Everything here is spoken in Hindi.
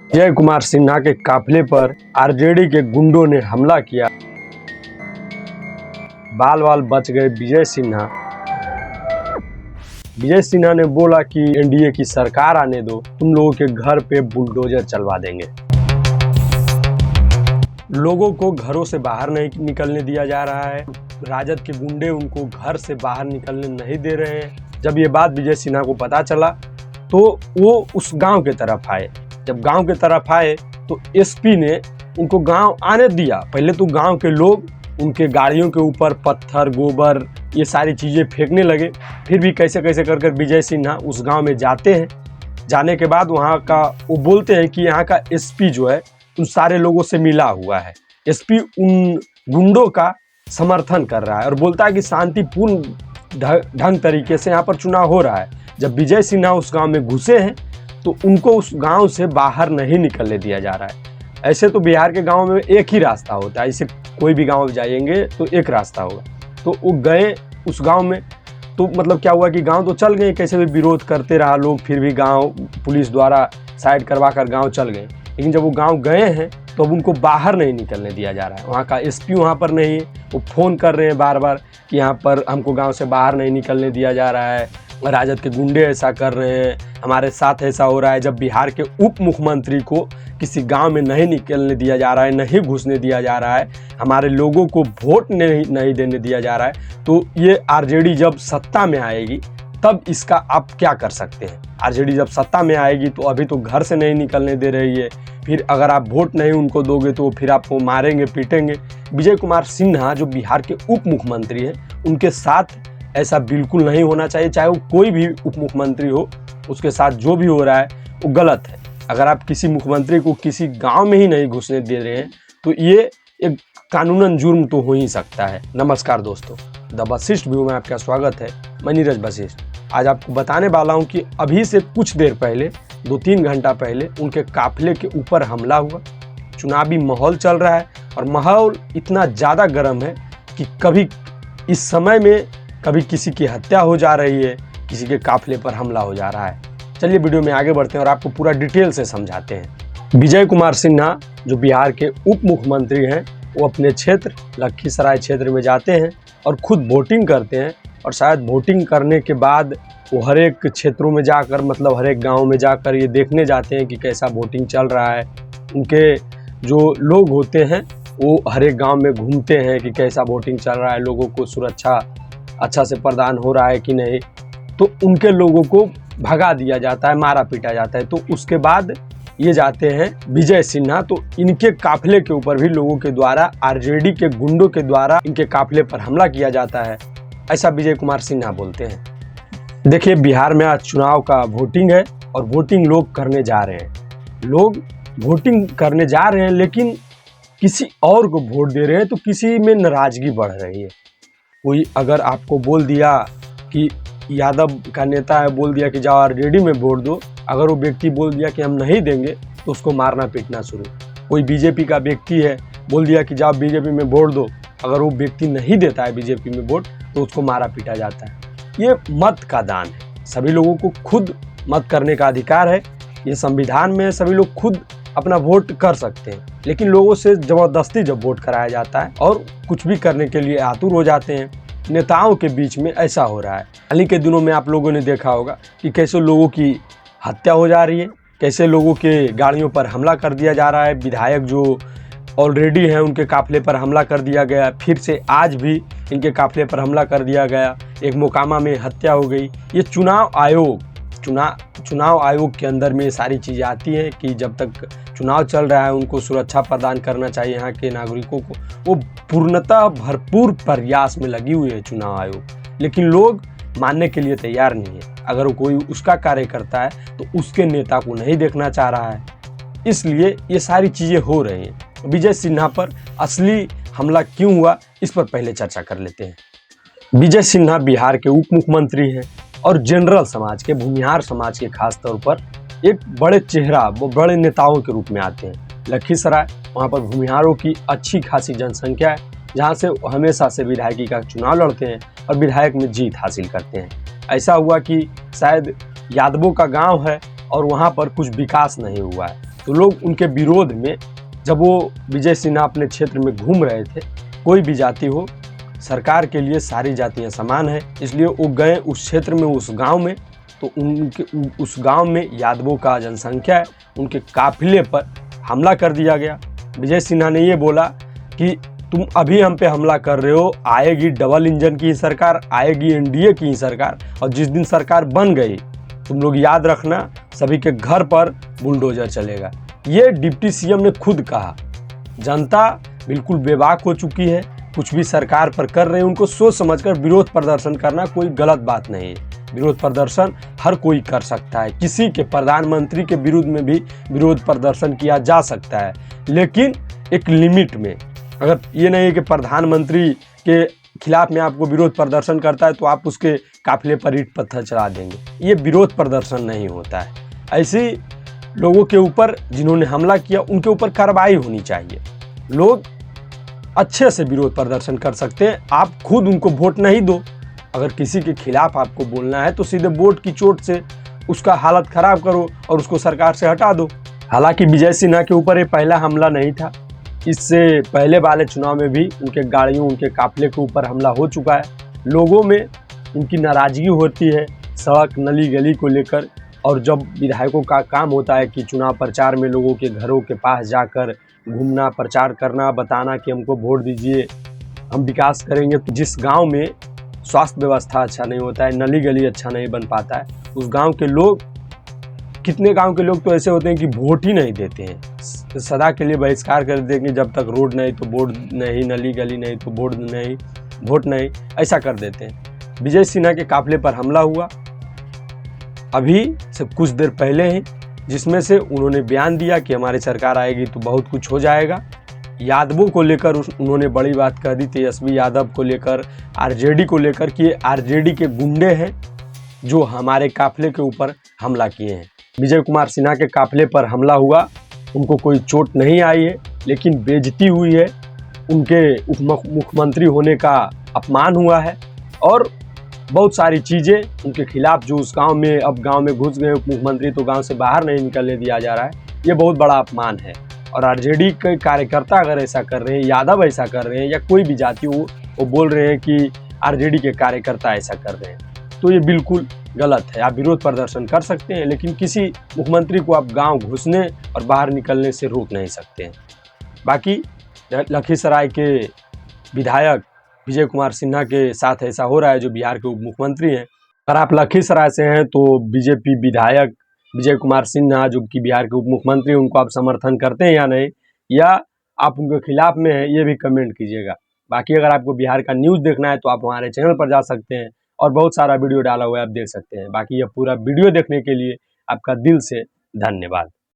विजय कुमार सिन्हा के काफिले पर आरजेडी के गुंडों ने हमला किया। बाल बाल बच गए विजय सिन्हा। विजय सिन्हा ने बोला कि एनडीए की सरकार आने दो, तुम लोगों के घर पे बुलडोजर चलवा देंगे। लोगों को घरों से बाहर नहीं निकलने दिया जा रहा है। राजद के गुंडे उनको घर से बाहर निकलने नहीं दे रहे हैं। जब ये बात विजय सिन्हा को पता चला तो वो उस गांव के तरफ आए। जब गांव के तरफ आए तो एसपी ने उनको गांव आने दिया। पहले तो गांव के लोग उनके गाड़ियों के ऊपर पत्थर, गोबर, ये सारी चीज़ें फेंकने लगे। फिर भी कैसे कैसे कर विजय सिन्हा उस गांव में जाते हैं। जाने के बाद वहाँ का वो बोलते हैं कि यहाँ का एसपी जो है उन सारे लोगों से मिला हुआ है। एसपी उन गुंडों का समर्थन कर रहा है और बोलता है कि शांतिपूर्ण ढंग तरीके से यहाँ पर चुनाव हो रहा है। जब विजय सिन्हा उस गांव में घुसे हैं तो उनको उस गांव से बाहर नहीं निकलने दिया जा रहा है। ऐसे तो बिहार के गांव में एक ही रास्ता होता है, इसे कोई भी गांव जाएंगे तो एक रास्ता होगा। तो वो गए उस गांव में, तो मतलब क्या हुआ कि गांव तो चल गए, कैसे भी विरोध करते रहा लोग, फिर भी गांव पुलिस द्वारा साइड करवा कर गाँव चल गए। लेकिन जब वो गाँव गए हैं तो अब उनको बाहर नहीं निकलने दिया जा रहा है। वहाँ का एसपी वहाँ पर नहीं है। वो फ़ोन कर रहे हैं बार बार कि यहाँ पर हमको गांव से बाहर नहीं निकलने दिया जा रहा है, राजद के गुंडे ऐसा कर रहे हैं, हमारे साथ ऐसा हो रहा है। जब बिहार के उप मुख्यमंत्री को किसी गांव में नहीं निकलने दिया जा रहा है, नहीं घुसने दिया जा रहा है, हमारे लोगों को वोट नहीं देने दिया जा रहा है, तो ये आरजेडी जब सत्ता में आएगी तब इसका आप क्या कर सकते हैं। आरजेडी जब सत्ता में आएगी तो अभी तो घर से नहीं निकलने दे रही है, फिर अगर आप वोट नहीं उनको दोगे तो फिर आपको मारेंगे पीटेंगे। विजय कुमार सिन्हा जो बिहार के उप मुख्यमंत्री हैं, उनके साथ ऐसा बिल्कुल नहीं होना चाहिए। चाहे वो कोई भी उप मुख्यमंत्री हो, उसके साथ जो भी हो रहा है वो गलत है। अगर आप किसी मुख्यमंत्री को किसी गांव में ही नहीं घुसने दे रहे हैं तो ये एक कानूनन जुर्म तो हो ही सकता है। नमस्कार दोस्तों, द वशिष्ठ व्यू में आपका स्वागत है। मैं नीरज वशिष्ठ। आज आपको बताने वाला हूं कि अभी से कुछ देर पहले, 2-3 घंटा पहले उनके काफिले के ऊपर हमला हुआ। चुनावी माहौल चल रहा है और माहौल इतना ज़्यादा गर्म है कि कभी इस समय में कभी किसी की हत्या हो जा रही है, किसी के काफिले पर हमला हो जा रहा है। चलिए वीडियो में आगे बढ़ते हैं और आपको पूरा डिटेल से समझाते हैं। विजय कुमार सिन्हा जो बिहार के उप मुख्यमंत्री हैं, वो अपने क्षेत्र लखीसराय क्षेत्र में जाते हैं और खुद वोटिंग करते हैं। और शायद वोटिंग करने के बाद वो हर एक क्षेत्रों में जाकर, मतलब हर एक गाँव में जाकर ये देखने जाते हैं कि कैसा वोटिंग चल रहा है। उनके जो लोग होते हैं वो हर एक गाँव में घूमते हैं कि कैसा वोटिंग चल रहा है, लोगों को सुरक्षा अच्छा से प्रदान हो रहा है कि नहीं। तो उनके लोगों को भगा दिया जाता है, मारा पीटा जाता है। तो उसके बाद ये जाते हैं विजय सिन्हा, तो इनके काफिले के ऊपर भी लोगों के द्वारा, आरजेडी के गुंडों के द्वारा इनके काफिले पर हमला किया जाता है, ऐसा विजय कुमार सिन्हा बोलते हैं। देखिए, बिहार में आज चुनाव का वोटिंग है और वोटिंग लोग करने जा रहे हैं। लोग वोटिंग करने जा रहे हैं लेकिन किसी और को वोट दे रहे हैं, तो किसी में नाराजगी बढ़ रही है। कोई अगर आपको बोल दिया कि यादव का नेता है, बोल दिया कि जाओ आरजेडी में वोट दो, अगर वो व्यक्ति बोल दिया कि हम नहीं देंगे तो उसको मारना पीटना शुरू। कोई बीजेपी का व्यक्ति है, बोल दिया कि जाओ बीजेपी में वोट दो, अगर वो व्यक्ति नहीं देता है बीजेपी में वोट तो उसको मारा पीटा जाता है। ये मत का दान है। सभी लोगों को खुद मत करने का अधिकार है, ये संविधान में सभी लोग खुद अपना वोट कर सकते हैं। लेकिन लोगों से ज़बरदस्ती जब वोट कराया जाता है और कुछ भी करने के लिए आतुर हो जाते हैं, नेताओं के बीच में ऐसा हो रहा है। हाल ही के दिनों में आप लोगों ने देखा होगा कि कैसे लोगों की हत्या हो जा रही है, कैसे लोगों के गाड़ियों पर हमला कर दिया जा रहा है। विधायक जो ऑलरेडी हैं उनके काफिले पर हमला कर दिया गया, फिर से आज भी इनके काफिले पर हमला कर दिया गया। एक मोकामा में हत्या हो गई। ये चुनाव आयोग के अंदर में ये सारी चीज़ें आती हैं कि जब तक चुनाव चल रहा है उनको सुरक्षा प्रदान करना चाहिए यहाँ के नागरिकों को। वो पूर्णतः भरपूर प्रयास में लगी हुई है चुनाव आयोग, लेकिन लोग मानने के लिए तैयार नहीं है। अगर कोई उसका कार्य करता है तो उसके नेता को नहीं देखना चाह रहा है, इसलिए ये सारी चीज़ें हो रही हैं। विजय सिन्हा पर असली हमला क्यों हुआ, इस पर पहले चर्चा कर लेते हैं। विजय सिन्हा बिहार के उप मुख्यमंत्री हैं और जनरल समाज के, भूमिहार समाज के खास तौर पर एक बड़े चेहरा, वो बड़े नेताओं के रूप में आते हैं। लखीसराय, वहाँ पर भूमिहारों की अच्छी खासी जनसंख्या है, जहाँ से हमेशा से विधायकी का चुनाव लड़ते हैं और विधायक में जीत हासिल करते हैं। ऐसा हुआ कि शायद यादवों का गांव है और वहाँ पर कुछ विकास नहीं हुआ है। तो लोग उनके विरोध में, जब वो विजय सिन्हा अपने क्षेत्र में घूम रहे थे, कोई भी जाति हो, सरकार के लिए सारी जातियां समान है, इसलिए वो गए उस क्षेत्र में, उस गांव में। तो उनके उस गांव में यादवों का जनसंख्या है, उनके काफिले पर हमला कर दिया गया। विजय सिन्हा ने ये बोला कि तुम अभी हम पे हमला कर रहे हो, आएगी डबल इंजन की ही सरकार, आएगी एनडीए की ही सरकार, और जिस दिन सरकार बन गई तुम लोग याद रखना, सभी के घर पर बुलडोजर चलेगा। ये डिप्टी सीएम ने खुद कहा। जनता बिल्कुल बेबाक हो चुकी है, कुछ भी सरकार पर कर रहे हैं, उनको सोच समझकर विरोध प्रदर्शन करना कोई गलत बात नहीं है। विरोध प्रदर्शन हर कोई कर सकता है, किसी के प्रधानमंत्री के विरुद्ध में भी विरोध प्रदर्शन किया जा सकता है, लेकिन एक लिमिट में। अगर ये नहीं है कि प्रधानमंत्री के खिलाफ में आपको विरोध प्रदर्शन करता है तो आप उसके काफिले पर ईंट पत्थर चला देंगे, ये विरोध प्रदर्शन नहीं होता है। ऐसे लोगों के ऊपर जिन्होंने हमला किया उनके ऊपर कार्रवाई होनी चाहिए। लोग अच्छे से विरोध प्रदर्शन कर सकते हैं, आप खुद उनको वोट नहीं दो। अगर किसी के खिलाफ आपको बोलना है तो सीधे वोट की चोट से उसका हालत खराब करो और उसको सरकार से हटा दो। हालांकि विजय सिन्हा के ऊपर ये पहला हमला नहीं था, इससे पहले वाले चुनाव में भी उनके गाड़ियों, उनके काफिले के ऊपर हमला हो चुका है। लोगों में उनकी नाराजगी होती है सड़क नली गली को लेकर, और जब विधायकों का काम होता है कि चुनाव प्रचार में लोगों के घरों के पास जाकर घूमना, प्रचार करना, बताना कि हमको वोट दीजिए, हम विकास करेंगे, तो जिस गांव में स्वास्थ्य व्यवस्था अच्छा नहीं होता है, नली गली अच्छा नहीं बन पाता है, उस गांव के लोग, कितने गांव के लोग तो ऐसे होते हैं कि वोट ही नहीं देते हैं, सदा के लिए बहिष्कार कर देंगे, जब तक रोड नहीं तो वोट नहीं, नली गली नहीं तो वोट नहीं, ऐसा कर देते हैं। विजय सिन्हा के काफिले पर हमला हुआ अभी से कुछ देर पहले ही, जिसमें से उन्होंने बयान दिया कि हमारी सरकार आएगी तो बहुत कुछ हो जाएगा। यादवों को लेकर उन्होंने बड़ी बात कह दी, तेजस्वी यादव को लेकर, आरजेडी को लेकर, कि आरजेडी के गुंडे हैं जो हमारे काफिले के ऊपर हमला किए हैं। विजय कुमार सिन्हा के काफिले पर हमला हुआ, उनको कोई चोट नहीं आई है, लेकिन बेइज्जती हुई है, उनके उप मुख्यमंत्री होने का अपमान हुआ है, और बहुत सारी चीज़ें उनके खिलाफ, जो उस गांव में, अब गांव में घुस गए उप मुख्यमंत्री तो गांव से बाहर नहीं निकलने दिया जा रहा है, ये बहुत बड़ा अपमान है। और आरजेडी के कार्यकर्ता अगर ऐसा कर रहे हैं, यादव ऐसा कर रहे हैं, या कोई भी जाति हो, वो बोल रहे हैं कि आरजेडी के कार्यकर्ता ऐसा कर रहे हैं, तो ये बिल्कुल गलत है। आप विरोध प्रदर्शन कर सकते हैं, लेकिन किसी मुख्यमंत्री को आप गांव घुसने और बाहर निकलने से रोक नहीं सकते हैं। बाकी लखीसराय के विधायक विजय कुमार सिन्हा के साथ ऐसा हो रहा है, जो बिहार के उप मुख्यमंत्री हैं। अगर आप लखीसराय से हैं तो बीजेपी विधायक विजय कुमार सिन्हा, जो कि बिहार के उप मुख्यमंत्री, उनको आप समर्थन करते हैं या नहीं, या आप उनके खिलाफ में हैं, ये भी कमेंट कीजिएगा। बाकी अगर आपको बिहार का न्यूज़ देखना है तो आप हमारे चैनल पर जा सकते हैं, और बहुत सारा वीडियो डाला हुआ है, आप देख सकते हैं। बाकी यह पूरा वीडियो देखने के लिए आपका दिल से धन्यवाद।